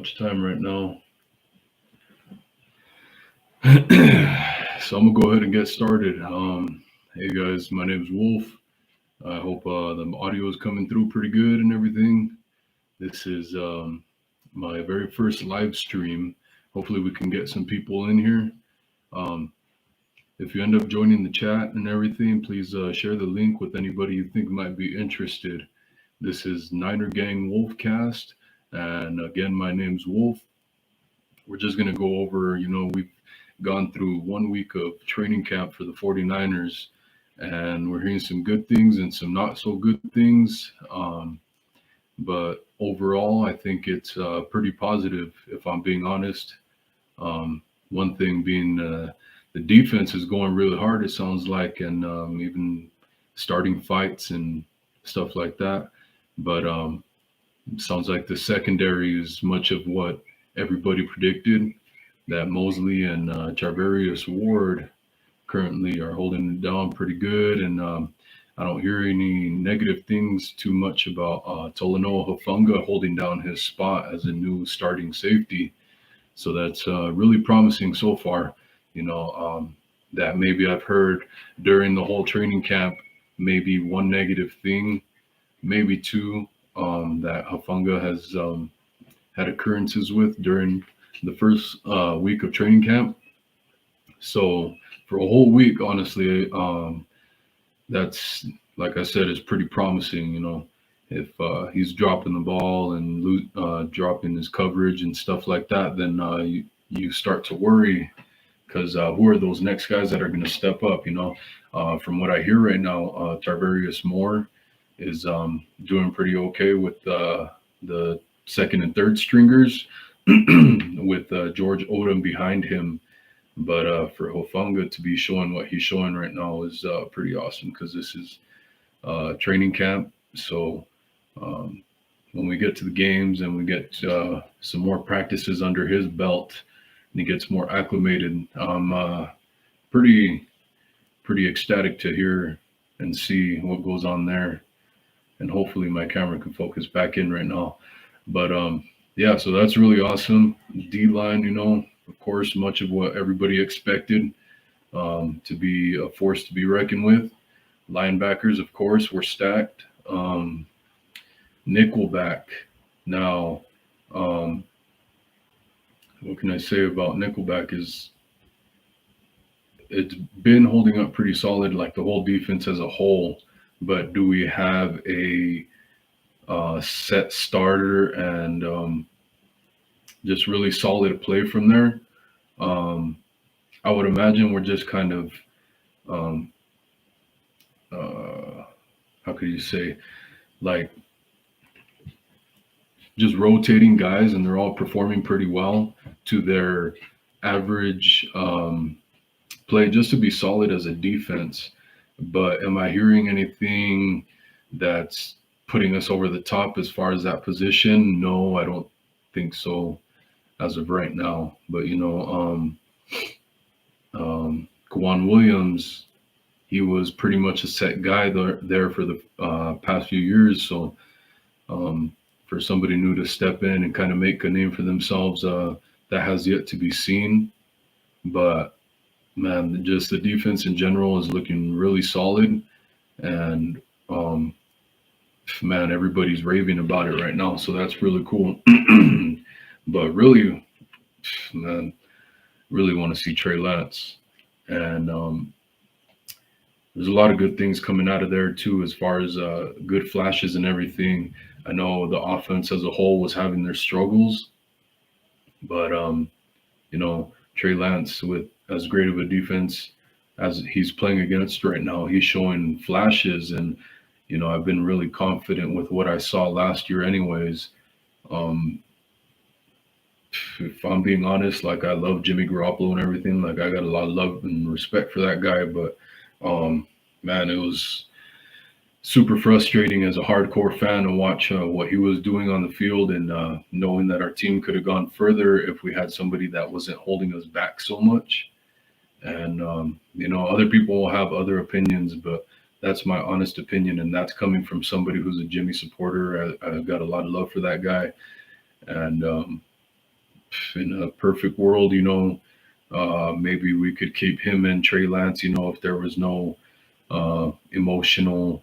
much time right now. So I'm gonna go ahead and get started. Hey guys, my name is Wolf. I hope the audio is coming through pretty good and everything. This is my very first live stream. Hopefully, we can get some people in here. Um, if you end up joining the chat and everything, please share the link with anybody you think might be interested. This is Niner Gang Wolfcast, and again, my name's Wolf. We're just going to go over, we've gone through 1 week of training camp for the 49ers, and we're hearing some good things and some not so good things. But overall, I think it's pretty positive, if I'm being honest. One thing being the defense is going really hard, it sounds like, and even starting fights and stuff like that. But it sounds like the secondary is much of what everybody predicted, that Mosley and Charvarius Ward currently are holding it down pretty good. And I don't hear any negative things too much about Tolanoa Hufanga holding down his spot as a new starting safety. So that's really promising so far. That maybe I've heard during the whole training camp, maybe one negative thing, maybe two, that Hufanga has had occurrences with during the first week of training camp. So for a whole week, honestly, that's, like I said, is pretty promising. If he's dropping the ball and dropping his coverage and stuff like that, then you start to worry, because who are those next guys that are going to step up? From what I hear right now, Tarvarius Moore is doing pretty okay with the second and third stringers with George Odom behind him. But for Hofanga to be showing what he's showing right now is pretty awesome, because this is training camp. So when we get to the games and we get some more practices under his belt and he gets more acclimated, I'm pretty ecstatic to hear and see what goes on there. And hopefully my camera can focus back in right now. But yeah, so that's really awesome. D-line, of course, much of what everybody expected to be a force to be reckoned with. Linebackers, of course, were stacked. Nickelback. Now, what can I say about Nickelback is it's been holding up pretty solid, like the whole defense as a whole. But do we have a set starter and just really solid play from there? I would imagine we're just kind of, how could you say, like just rotating guys, and they're all performing pretty well to their average play, just to be solid as a defense. But am I hearing anything that's putting us over the top as far as that position? No, I don't think so as of right now. But Kwan Williams, he was pretty much a set guy there for the past few years. So for somebody new to step in and kind of make a name for themselves, that has yet to be seen. But man, just the defense in general is looking really solid, and man, everybody's raving about it right now, so that's really cool. But really, man, really want to see Trey Lance, and there's a lot of good things coming out of there too, as far as good flashes and everything. I know the offense as a whole was having their struggles, but Trey Lance, with as great of a defense as he's playing against right now, he's showing flashes. And I've been really confident with what I saw last year anyways. If I'm being honest, like, I love Jimmy Garoppolo and everything. Like, I got a lot of love and respect for that guy. But man, it was super frustrating as a hardcore fan to watch what he was doing on the field, and knowing that our team could have gone further if we had somebody that wasn't holding us back so much. And other people will have other opinions, but that's my honest opinion, and that's coming from somebody who's a Jimmy supporter. I've got a lot of love for that guy, and in a perfect world, maybe we could keep him and Trey Lance, if there was no emotional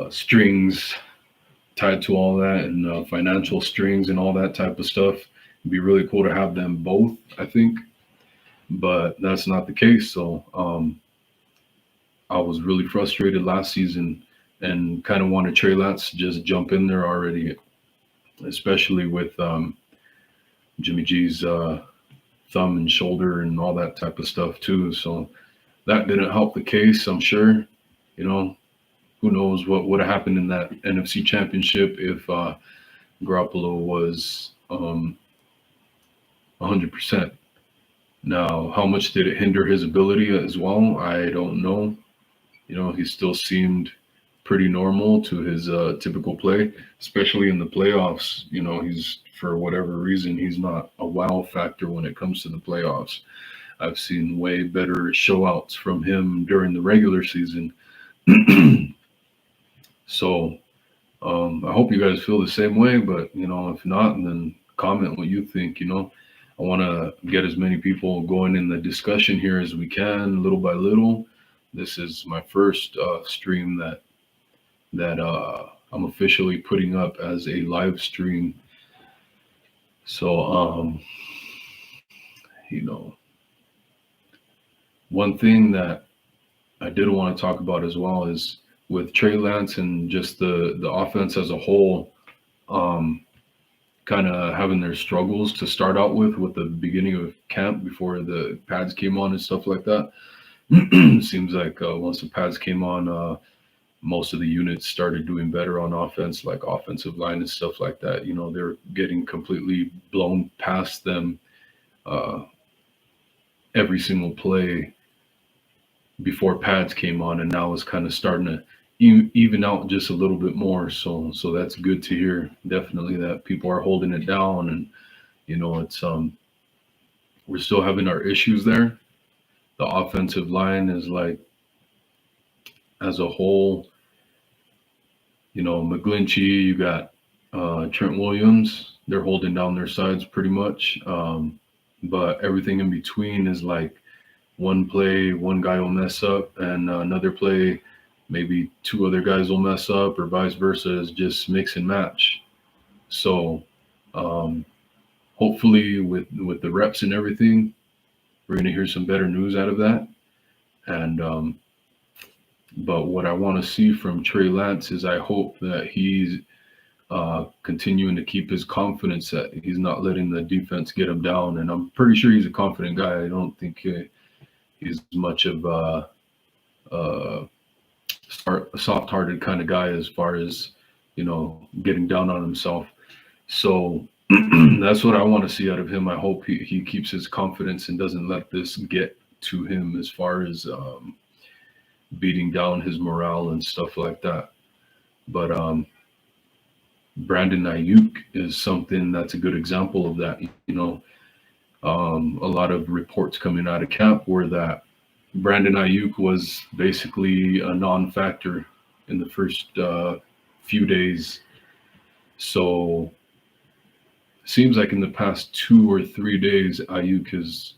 strings tied to all that, and financial strings and all that type of stuff. It'd be really cool to have them both, I think, but that's not the case. So I was really frustrated last season and kind of wanted Trey Lance to just jump in there already, especially with Jimmy G's thumb and shoulder and all that type of stuff too. So that didn't help the case, I'm sure. You know, who knows what would have happened in that NFC Championship if Garoppolo was 100%. Now, how much did it hinder his ability as well? I don't know. He still seemed pretty normal to his typical play, especially in the playoffs. He's, for whatever reason, he's not a wow factor when it comes to the playoffs. I've seen way better showouts from him during the regular season. So I hope you guys feel the same way, but if not, then comment what you think. I want to get as many people going in the discussion here as we can, little by little. This is my first stream that I'm officially putting up as a live stream. So one thing that I did want to talk about as well is with Trey Lance and just the offense as a whole, kind of having their struggles to start out with the beginning of camp before the pads came on and stuff like that. Seems like once the pads came on, most of the units started doing better on offense, like offensive line and stuff like that. They're getting completely blown past them every single play before pads came on, and now it's kind of starting to even out just a little bit more. So that's good to hear. Definitely that people are holding it down, and it's we're still having our issues there. The offensive line is like, as a whole, McGlinchey, you got Trent Williams. They're holding down their sides pretty much, but everything in between is like one play, one guy will mess up, and another play, maybe two other guys will mess up, or vice versa. Is just mix and match. So hopefully with the reps and everything, we're going to hear some better news out of that. And but what I want to see from Trey Lance is I hope that he's continuing to keep his confidence, that he's not letting the defense get him down. And I'm pretty sure he's a confident guy. I don't think he's much of a soft-hearted kind of guy as far as getting down on himself. So that's what I want to see out of him. I hope he keeps his confidence and doesn't let this get to him as far as beating down his morale and stuff like that. But Brandon Ayuk is something that's a good example of that. A lot of reports coming out of camp were that Brandon Ayuk was basically a non-factor in the first few days. So seems like in the past 2 or 3 days, Ayuk has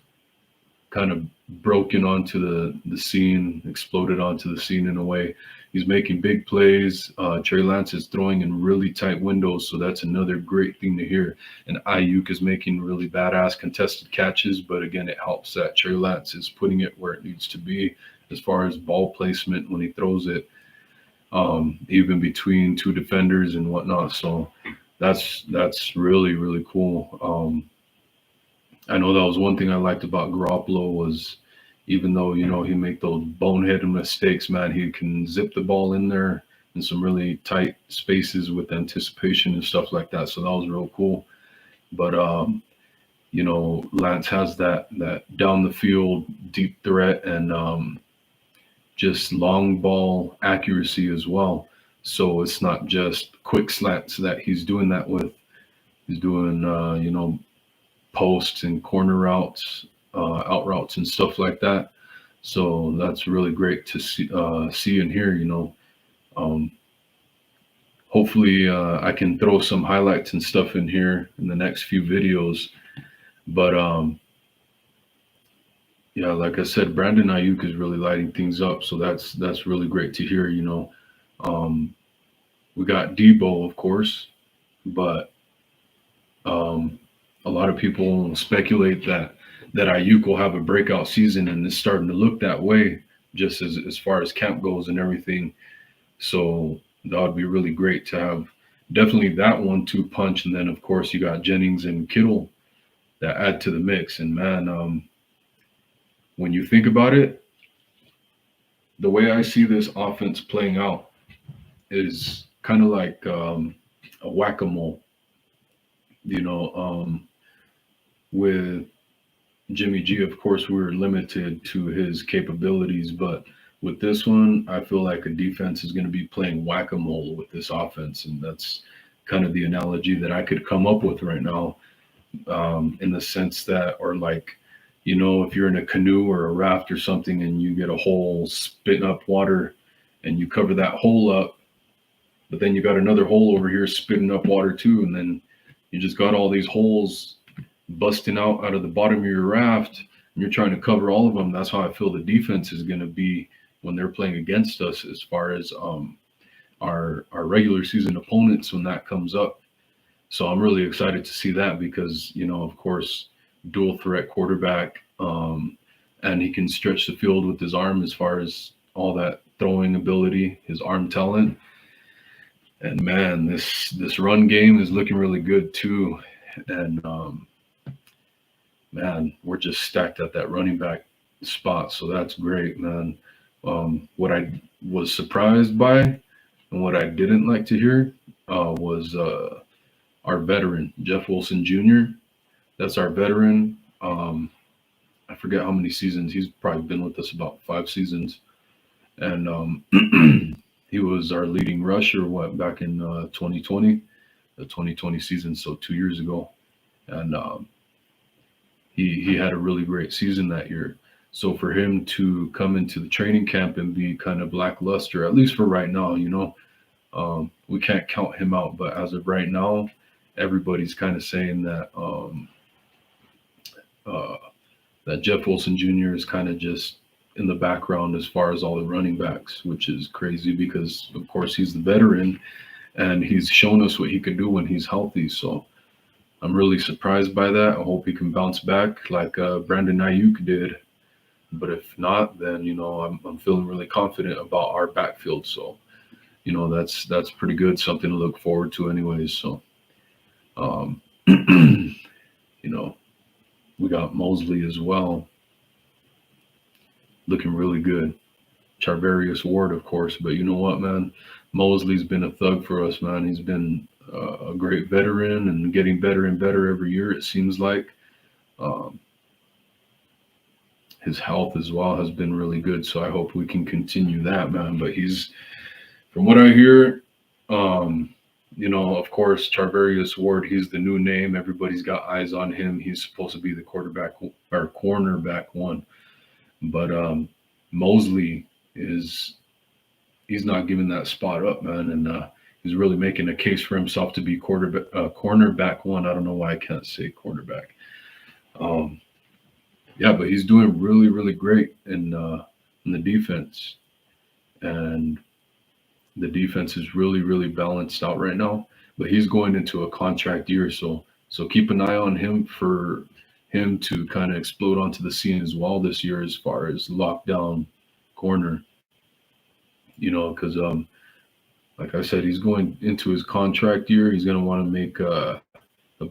kind of broken onto the scene, exploded onto the scene in a way. He's making big plays. Trey Lance is throwing in really tight windows, so that's another great thing to hear. And Ayuk is making really badass contested catches, but again, it helps that Trey Lance is putting it where it needs to be as far as ball placement when he throws it, even between two defenders and whatnot. So that's really, really cool. I know that was one thing I liked about Garoppolo was, even though, he make those boneheaded mistakes, man, he can zip the ball in there in some really tight spaces with anticipation and stuff like that. So that was real cool. But, Lance has that down the field deep threat and just long ball accuracy as well. So it's not just quick slants that he's doing that with. He's doing, posts and corner routes, out routes and stuff like that. So that's really great to see and hear. Hopefully I can throw some highlights and stuff in here in the next few videos But yeah, like I said, Brandon Ayuk is really lighting things up, so that's really great to hear. Um, we got Debo, of course, but um, a lot of people speculate that Ayuk will have a breakout season, and it's starting to look that way, just as far as camp goes and everything. So that would be really great to have definitely that 1-2 punch, and then of course you got Jennings and Kittle that add to the mix. And man, when you think about it, the way I see this offense playing out is kind of like a whack-a-mole. You know, with Jimmy G, of course, we were limited to his capabilities, but with this one, I feel like a defense is going to be playing whack-a-mole with this offense, and that's kind of the analogy that I could come up with right now, in the sense that, or like, if you're in a canoe or a raft or something, and you get a hole spitting up water, and you cover that hole up, but then you got another hole over here spitting up water too, and then you just got all these holes busting out of the bottom of your raft, and you're trying to cover all of them. That's how I feel the defense is going to be when they're playing against us, as far as our regular season opponents when that comes up. So I'm really excited to see that because of course, dual threat quarterback, and he can stretch the field with his arm as far as all that throwing ability, his arm talent. And man, this run game is looking really good too. And man, we're just stacked at that running back spot, so that's great, man. What I was surprised by and what I didn't like to hear was our veteran Jeff Wilson Jr. That's our veteran. I forget how many seasons he's probably been with us, about 5 seasons, and he was our leading rusher. What, back in 2020, the 2020 season, so 2 years ago, and he had a really great season that year. So for him to come into the training camp and be kind of lackluster, at least for right now, we can't count him out. But as of right now, everybody's kind of saying uh, that Jeff Wilson Jr. is kind of just in the background as far as all the running backs, which is crazy because of course he's the veteran and he's shown us what he could do when he's healthy. So I'm really surprised by that. I hope he can bounce back like Brandon Ayuk did. But if not, then I'm feeling really confident about our backfield. So that's pretty good, something to look forward to, anyways. So um, you know we got Mosley as well, looking really good. Charvarius Ward, of course, but you know what, man? Mosley's been a thug for us, man. He's been a great veteran and getting better and better every year. It seems like. Um, his health as well has been really good. So I hope we can continue that, man. But from what I hear, of course, Charvarius Ward, he's the new name. Everybody's got eyes on him. He's supposed to be the quarterback or cornerback one. But Mosley he's not giving that spot up, man. And he's really making a case for himself to be cornerback one. I don't know why I can't say quarterback. Um, yeah, but he's doing really, really great in the defense, and the defense is really, really balanced out right now. But he's going into a contract year, so keep an eye on him for him to kind of explode onto the scene as well this year as far as lockdown corner. Because like I said, he's going into his contract year. He's going to want to make a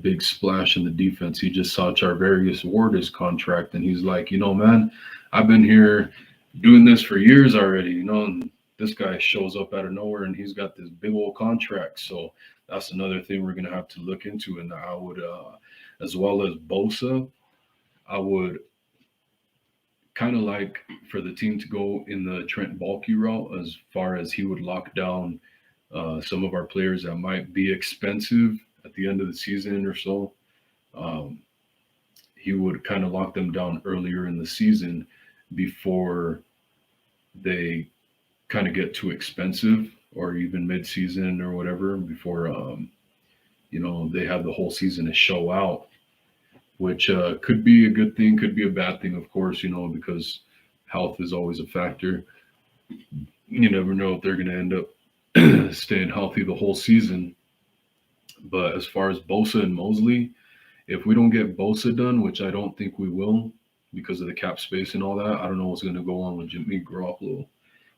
big splash in the defense. He just saw Charvarius Ward's contract, and he's like, man, I've been here doing this for years already, and this guy shows up out of nowhere, and he's got this big old contract. So that's another thing we're going to have to look into. And I would, as well as Bosa, I would kind of like for the team to go in the Trent Baalke route as far as he would lock down some of our players that might be expensive at the end of the season or so. Um, he would kind of lock them down earlier in the season before they kind of get too expensive, or even mid-season or whatever, before they have the whole season to show out. which could be a good thing, could be a bad thing, of course, because health is always a factor. You never know if they're going to end up staying healthy the whole season. But as far as Bosa and Mosley, if we don't get Bosa done, which I don't think we will because of the cap space and all that, I don't know what's going to go on with Jimmy Garoppolo,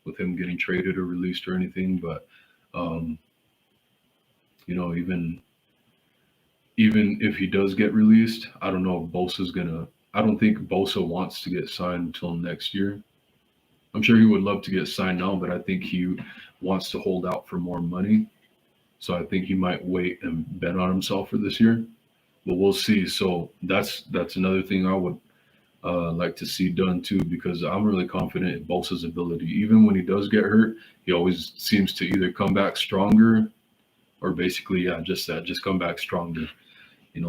with him getting traded or released or anything. But um, even if he does get released, I don't know if Bosa's gonna. I don't think Bosa wants to get signed until next year. I'm sure he would love to get signed now, but I think he wants to hold out for more money. So I think he might wait and bet on himself for this year. But we'll see. So that's another thing I would like to see done too, because I'm really confident in Bosa's ability. Even when he does get hurt, he always seems to either come back stronger or basically, yeah, just that, just come back stronger.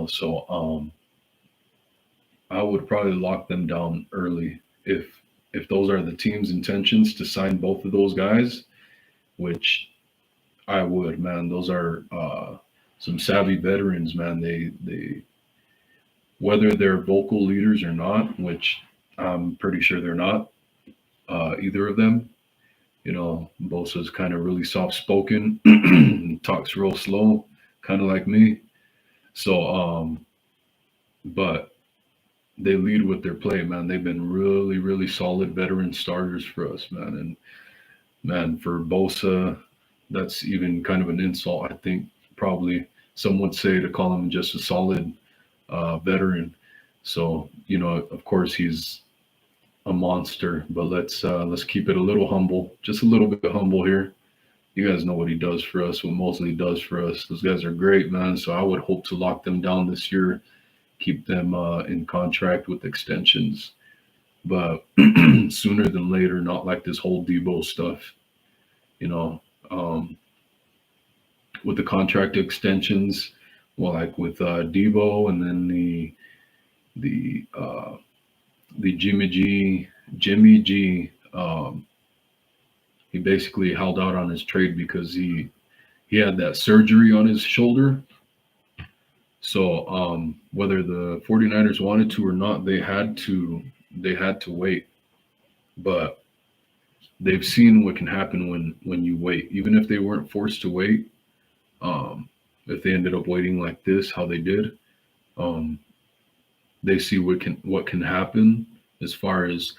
So I would probably lock them down early if those are the team's intentions to sign both of those guys, which I would, man. Those are some savvy veterans, man. They whether they're vocal leaders or not, which I'm pretty sure they're not, either of them. Bosa's kind of really soft spoken, talks real slow, kind of like me. So, but they lead with their play, man. They've been really, really solid veteran starters for us, man. And man, for Bosa, that's even kind of an insult. I think probably some would say to call him just a solid veteran. So of course he's a monster, but let's keep it a little humble, just a little bit humble here. You guys know what he does for us, what Mosley does for us. Those guys are great, man. So I would hope to lock them down this year, keep them in contract with extensions, but sooner than later, not like this whole Debo stuff. You know, um, with the contract extensions, well, like with Debo, and then the the Jimmy G. He basically held out on his trade because he had that surgery on his shoulder. So whether the 49ers wanted to or not, they had to wait. But they've seen what can happen when you wait. Even if they weren't forced to wait, um, if they ended up waiting like this, how they did, um, they see what can happen as far as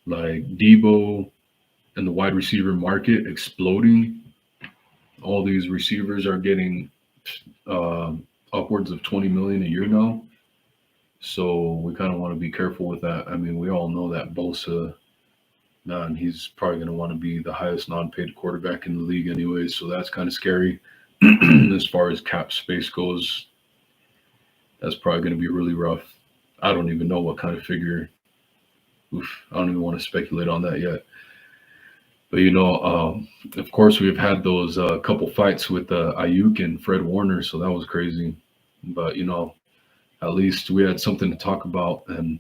like Debo and the wide receiver market exploding. All these receivers are getting upwards of 20 million a year now. So we kind of want to be careful with that. I mean, we all know that Bosa, man, he's probably going to want to be the highest non-paid quarterback in the league anyway. So that's kind of scary. As far as cap space goes, that's probably going to be really rough. I don't even know what kind of figure. Oof, I don't even want to speculate on that yet. But of course, we've had those couple fights with Ayuk and Fred Warner, so that was crazy. But at least we had something to talk about, and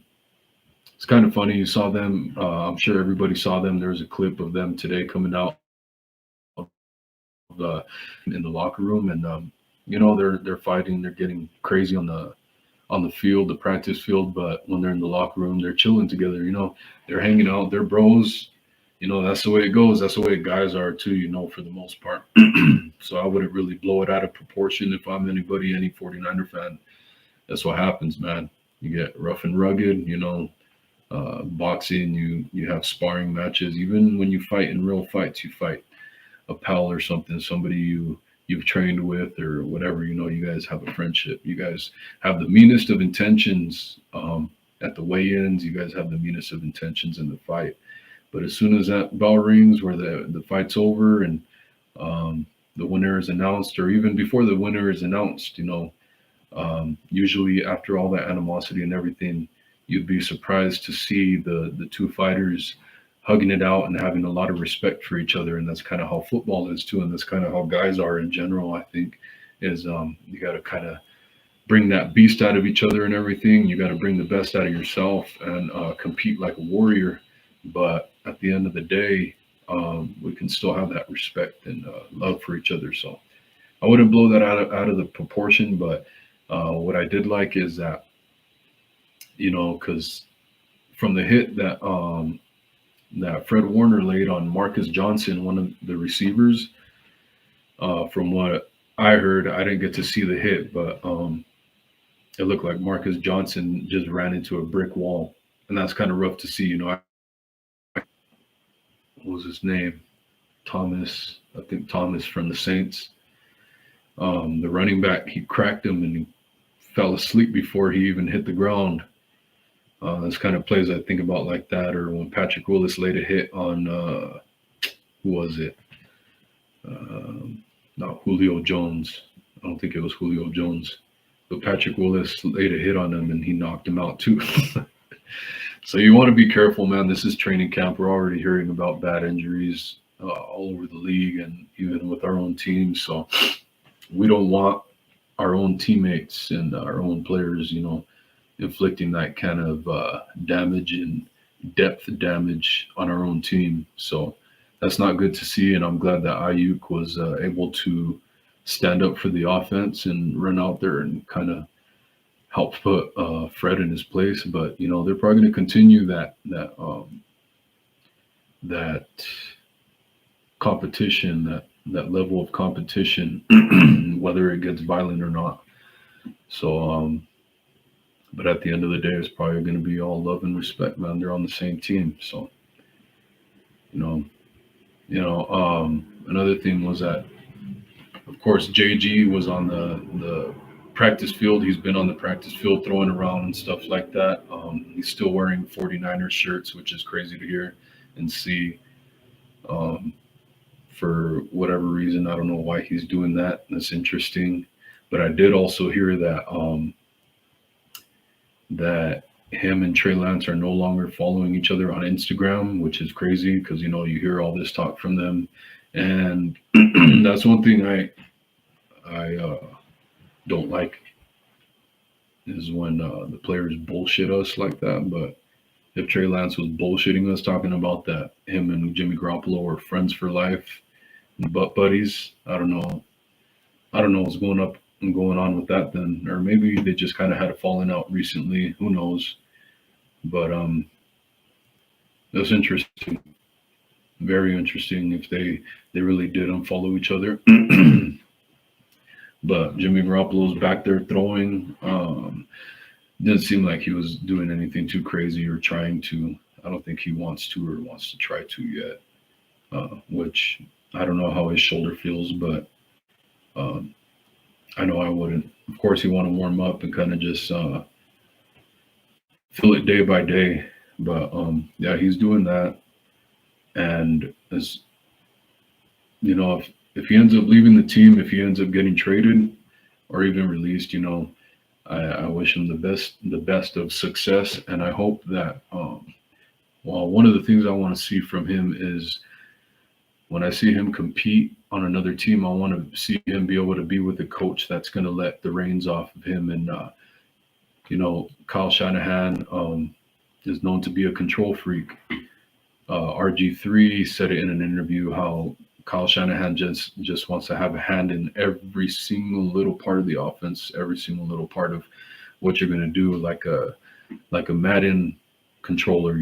it's kind of funny. You saw them. I'm sure everybody saw them. There's a clip of them today coming out in the locker room, and they're fighting. They're getting crazy on the field, the practice field. But when they're in the locker room, they're chilling together. They're hanging out. They're bros. That's the way it goes. That's the way guys are too. For the most part. So I wouldn't really blow it out of proportion if I'm any 49er fan. That's what happens, man. You get rough and rugged. Boxing, you have sparring matches. Even when you fight in real fights, you fight a pal or something, somebody you've trained with or whatever. You guys have a friendship. You guys have the meanest of intentions at the weigh-ins. You guys have the meanest of intentions in the fight. But as soon as that bell rings, where the fight's over and the winner is announced, or even before the winner is announced, usually after all that animosity and everything, you'd be surprised to see the two fighters hugging it out and having a lot of respect for each other. And that's kind of how football is too, and that's kind of how guys are in general. I think is you got to kind of bring that beast out of each other and everything. You got to bring the best out of yourself and compete like a warrior. But at the end of the day, we can still have that respect and love for each other. So I wouldn't blow that out of the proportion. But what I did like is that because from the hit that Fred Warner laid on Marcus Johnson, one of the receivers, from what I heard, I didn't get to see the hit, but it looked like Marcus Johnson just ran into a brick wall, and that's kind of rough to see. What was his name? Thomas, I think Thomas from the Saints. The running back, he cracked him and he fell asleep before he even hit the ground. That's kind of plays I think about like that, or when Patrick Willis laid a hit on who was it? Not Julio Jones. I don't think it was Julio Jones, but Patrick Willis laid a hit on him and he knocked him out too. So you want to be careful, man. This is training camp. We're already hearing about bad injuries all over the league and even with our own team. So we don't want our own teammates and our own players, inflicting that kind of damage and depth damage on our own team. So that's not good to see. And I'm glad that Ayuk was able to stand up for the offense and run out there and kind of help put Fred in his place. But they're probably going to continue that competition, that level of competition, whether it gets violent or not. So, but at the end of the day, it's probably going to be all love and respect, man. They're on the same team. So, another thing was that, of course, JG was on the practice field. He's been on the practice field throwing around and stuff like that. He's still wearing 49ers shirts, which is crazy to hear and see. For whatever reason, I don't know why he's doing that. That's interesting. But I did also hear that that him and Trey Lance are no longer following each other on Instagram, which is crazy because you hear all this talk from them, and that's one thing I don't like is when the players bullshit us like that. But if Trey Lance was bullshitting us, talking about that him and Jimmy Garoppolo are friends for life, butt buddies, I don't know what's going on with that then, or maybe they just kind of had a falling out recently. Who knows? But that's interesting, very interesting. If they really did unfollow each other. But Jimmy Garoppolo's back there throwing. Didn't seem like he was doing anything too crazy or trying to. I don't think he wants to try to yet. Which I don't know how his shoulder feels, but I know I wouldn't. Of course, you want to warm up and kind of just feel it day by day. But yeah, he's doing that. And as if he ends up leaving the team, if he ends up getting traded or even released, I wish him the best of success. And I hope that one of the things I want to see from him is when I see him compete on another team, I want to see him be able to be with a coach that's going to let the reins off of him. And Kyle Shanahan is known to be a control freak. RG3 said it in an interview how Kyle Shanahan just wants to have a hand in every single little part of the offense, every single little part of what you're going to do, like a Madden controller,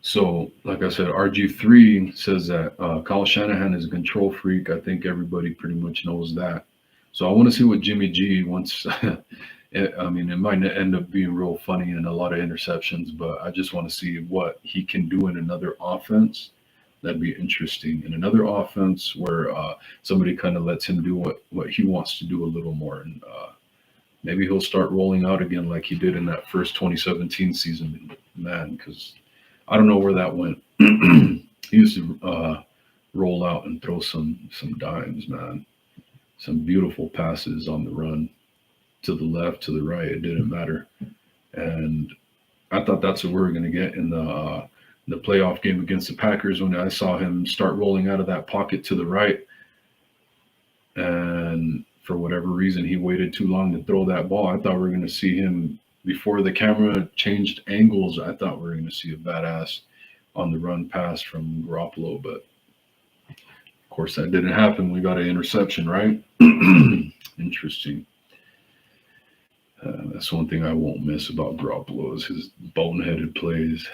So, like I said, RG3 says that Kyle Shanahan is a control freak. I think everybody pretty much knows that. So I want to see what Jimmy G wants. It might end up being real funny and a lot of interceptions, but I just want to see what he can do in another offense. That'd be interesting. In another offense where somebody kind of lets him do what he wants to do a little more. And maybe he'll start rolling out again like he did in that first 2017 season, man, because I don't know where that went. He used to roll out and throw some dimes, man. Some beautiful passes on the run to the left, to the right. It didn't matter. And I thought that's what we were going to get in the playoff game against the Packers when I saw him start rolling out of that pocket to the right. And for whatever reason, he waited too long to throw that ball. I thought we were going to see him before the camera changed angles. I thought we were going to see a badass on the run pass from Garoppolo, but of course that didn't happen. We got an interception, right? Interesting. That's one thing I won't miss about Garoppolo is his boneheaded plays.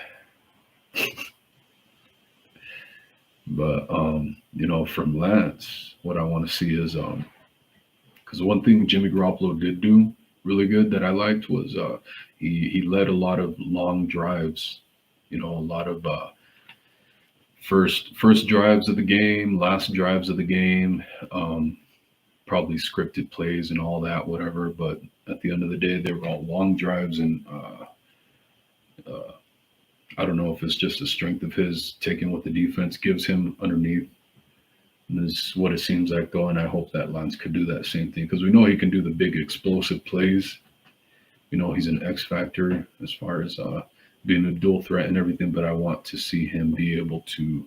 But from Lance, what I want to see is because one thing Jimmy Garoppolo did do really good that I liked was he led a lot of long drives. A lot of first drives of the game, last drives of the game, um, probably scripted plays and all that, whatever. But at the end of the day, they were all long drives, and uh, I don't know if it's just a strength of his taking what the defense gives him underneath. And this is what it seems like, though, and I hope that Lance could do that same thing because we know he can do the big explosive plays. He's an X factor as far as being a dual threat and everything. But I want to see him be able to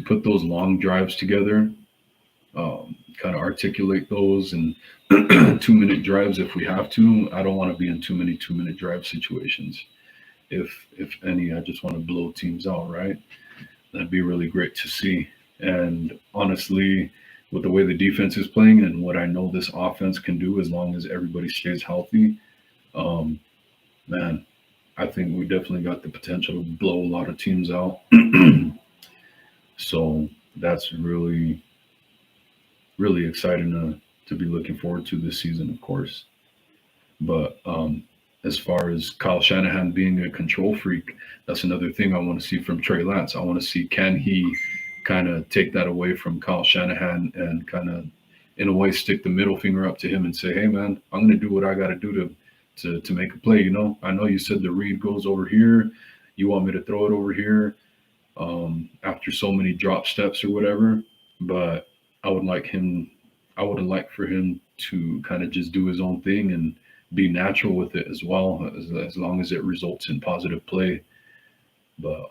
put those long drives together, kind of articulate those and 2 minute drives if we have to. I don't want to be in too many 2 minute drive situations. If any, I just want to blow teams out, right? That'd be really great to see. And honestly, with the way the defense is playing and what I know this offense can do as long as everybody stays healthy, um, man, I think we definitely got the potential to blow a lot of teams out. So that's really, really exciting to be looking forward to this season, of course. But as far as Kyle Shanahan being a control freak, that's another thing I want to see from Trey Lance. I want to see, can he kind of take that away from Kyle Shanahan and kind of, in a way, stick the middle finger up to him and say, "Hey, man, I'm going to do what I got to do to make a play. I know you said the read goes over here. You want me to throw it over here after so many drop steps or whatever, but I would like him. I would like for him to kind of just do his own thing and be natural with it as well, as long as it results in positive play. But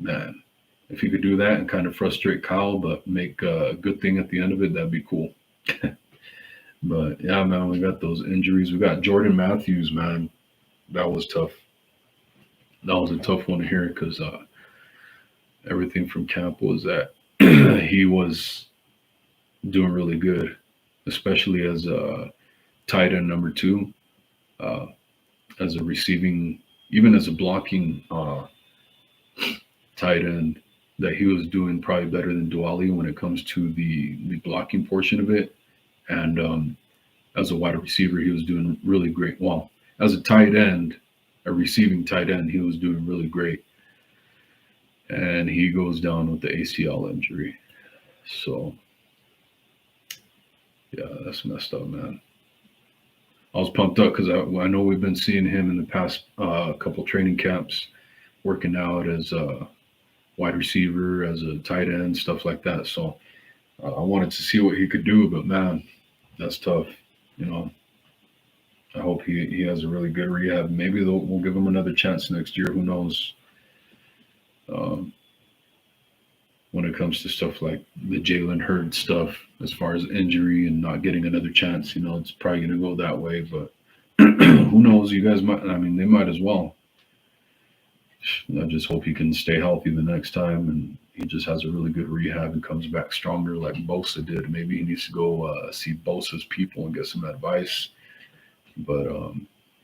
man, if he could do that and kind of frustrate Kyle, but make a good thing at the end of it, that'd be cool." But yeah, man, we got those injuries. We got Jordan Matthews, man. That was tough. That was a tough one to hear because everything from camp was that he was doing really good, especially as a tight end number two, uh, as a receiving, even as a blocking tight end. That he was doing probably better than Duali when it comes to the blocking portion of it. And as a wide receiver, he was doing really great. Well, as a tight end, a receiving tight end, he was doing really great. And he goes down with the ACL injury. So, yeah, that's messed up, man. I was pumped up because I know we've been seeing him in the past couple training camps working out as a wide receiver, as a tight end, stuff like that. So I wanted to see what he could do, but man, that's tough. You know, I hope he has a really good rehab. Maybe we'll give him another chance next year. Who knows? Um, when it comes to stuff like the Jalen Hurd stuff, as far as injury and not getting another chance, it's probably going to go that way. But who knows? You guys might. I mean, they might as well. I just hope he can stay healthy the next time and he just has a really good rehab and comes back stronger like Bosa did. Maybe he needs to go see Bosa's people and get some advice. But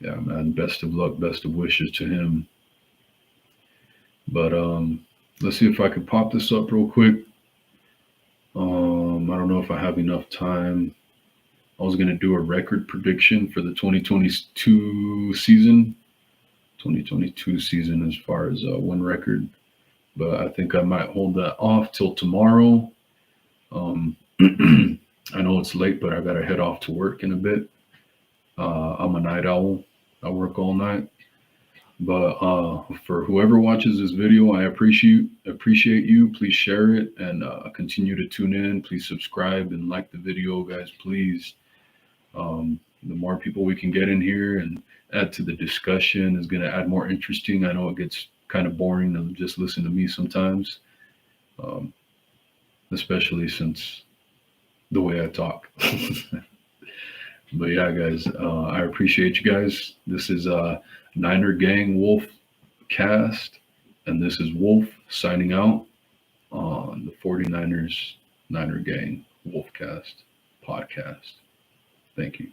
yeah, man, best of luck, best of wishes to him. But let's see if I can pop this up real quick. I don't know if I have enough time. I was going to do a record prediction for the 2022 season. 2022 season as far as win record, but I think I might hold that off till tomorrow. I know it's late, but I gotta head off to work in a bit. I'm a night owl. I work all night. But for whoever watches this video, I appreciate you. Please share it and continue to tune in. Please subscribe and like the video, guys. Please. The more people we can get in here and add to the discussion is going to add more interesting. I know it gets kind of boring to just listen to me sometimes, especially since the way I talk. But yeah, guys, I appreciate you guys. This is Niner Gang Wolf Cast, and this is Wolf signing out on the 49ers Niner Gang Wolfcast podcast. Thank you.